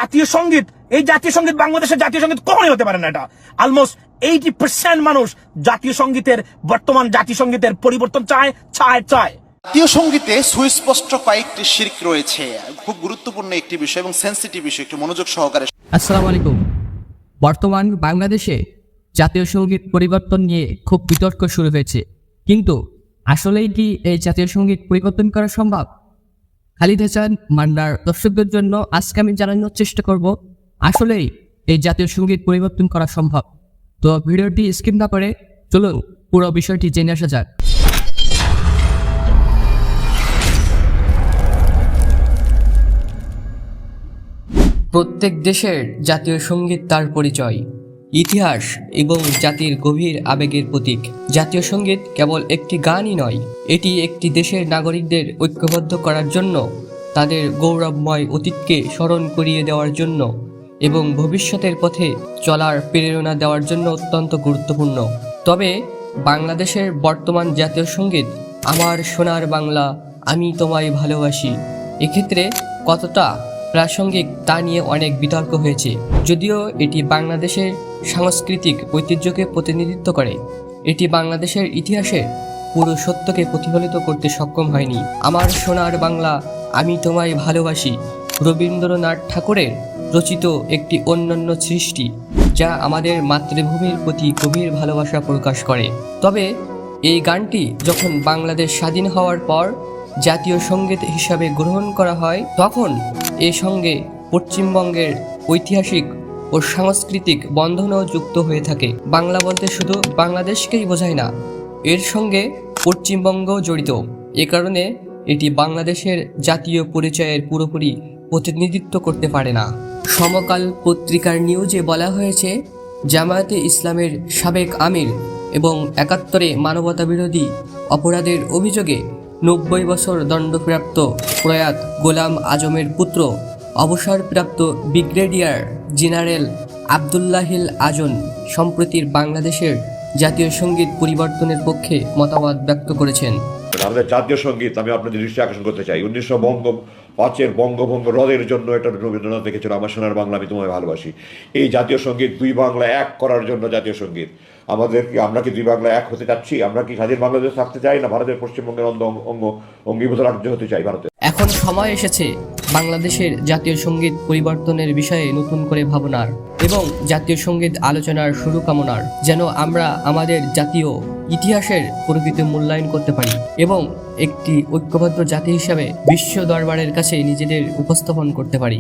জাতীয় সঙ্গীত, এই জাতীয় সঙ্গীত বাংলাদেশের জাতীয় সঙ্গীত কখনোই হতে পারে না। এটা অলমোস্ট 80% মানুষ জাতীয় সঙ্গীতের, বর্তমান জাতীয় সঙ্গীতের পরিবর্তন চায়। জাতীয় সঙ্গীতে সুস্পষ্ট কয়েকটি শিরক রয়েছে। খুব গুরুত্বপূর্ণ একটি বিষয় এবং সেন্সিটিভ বিষয়, একটু মনোযোগ সহকারে। আসসালামু আলাইকুম। বর্তমান বাংলাদেশে জাতীয় সঙ্গীত পরিবর্তন নিয়ে খুব বিতর্ক শুরু হয়েছে, কিন্তু আসলেই কি এই জাতীয় সঙ্গীত পরিবর্তন করা সম্ভব? খালিদ হাসান মান্নার দর্শকদের জন্য আজকে আমি জানানোর চেষ্টা করব আসলেই এই জাতীয় সঙ্গীত পরিবর্তন করা সম্ভব। তো ভিডিওটি স্কিপ না করে চলুন পুরো বিষয়টি জেনে আসা যাক। প্রত্যেক দেশের জাতীয় সঙ্গীত তার পরিচয়, ইতিহাস এবং জাতির গভীর আবেগের প্রতীক। জাতীয় সঙ্গীত কেবল একটি গানই নয়, এটি একটি দেশের নাগরিকদের ঐক্যবদ্ধ করার জন্য, তাদের গৌরবময় অতীতকে স্মরণ করিয়ে দেওয়ার জন্য এবং ভবিষ্যতের পথে চলার প্রেরণা দেওয়ার জন্য অত্যন্ত গুরুত্বপূর্ণ। তবে বাংলাদেশের বর্তমান জাতীয় সঙ্গীত আমার সোনার বাংলা আমি তোমায় ভালোবাসি এক্ষেত্রে কতটা প্রাসঙ্গিক তা নিয়ে অনেক বিতর্ক হয়েছে। যদিও এটি বাংলাদেশের সাংস্কৃতিক ঐতিহ্যকে প্রতিনিধিত্ব করে, এটি বাংলাদেশের ইতিহাসের পুরো সত্যকে প্রতিফলিত করতে সক্ষম হয়নি। আমার সোনার বাংলা আমি তোমায় ভালোবাসি রবীন্দ্রনাথ ঠাকুরের রচিত একটি অনন্য সৃষ্টি, যা আমাদের মাতৃভূমির প্রতি গভীর ভালোবাসা প্রকাশ করে। তবে এই গানটি যখন বাংলাদেশ স্বাধীন হওয়ার পর জাতীয় সঙ্গীত হিসাবে গ্রহণ করা হয়, তখন এর সঙ্গে পশ্চিমবঙ্গের ঐতিহাসিক ও সাংস্কৃতিক বন্ধনও যুক্ত হয়ে থাকে। বাংলা বলতে শুধু বাংলাদেশকেই বোঝায় না, এর সঙ্গে পশ্চিমবঙ্গ জড়িত। এ কারণে এটি বাংলাদেশের জাতীয় পরিচয়ের পুরোপুরি প্রতিনিধিত্ব করতে পারে না। সমকাল পত্রিকার নিউজে বলা হয়েছে, জামায়াতে ইসলামের সাবেক আমির এবং ৭১-এ মানবতাবিরোধী অপরাধের অভিযোগে ৯০ বছর দণ্ডপ্রাপ্ত প্রয়াত গোলাম আজমের পুত্র অবসরপ্রাপ্ত ব্রিগেডিয়ার জেনারেল আবদুল্লাহিল আজন সম্প্রতি বাংলাদেশের জাতীয় সঙ্গীত পরিবর্তনের পক্ষে মতামত ব্যক্ত করেছেন। আমাদের জাতীয় সঙ্গীত আমি আপনাদের দৃষ্টি আকর্ষণ করতে চাই। ১৯০৫-এর বঙ্গভঙ্গ রদের জন্য এটা রবীন্দ্রনাথ লিখেছিল, আমার সোনার বাংলা আমি তোমায় ভালোবাসি। এই জাতীয় সঙ্গীত দুই বাংলা এক করার জন্য জাতীয় সঙ্গীত। আমরা কি দুই বাংলা এক হতে চাচ্ছি? আমরা কি স্বাধীন বাংলাদেশ থাকতে চাই, না ভারতের পশ্চিমবঙ্গের অঙ্গীভূত রাজ্য হতে চাই ভারতে? এখন সময় এসেছে বাংলাদেশের জাতীয় সঙ্গীত পরিবর্তনের বিষয়ে নতুন করে ভাবনার এবং জাতীয় সঙ্গীত আলোচনার শুরু কামনার, যেন আমরা আমাদের জাতীয় ইতিহাসের প্রকৃত মূল্যায়ন করতে পারি এবং একটি ঐক্যবদ্ধ জাতি হিসাবে বিশ্ব দরবারের কাছে নিজেদের উপস্থাপন করতে পারি।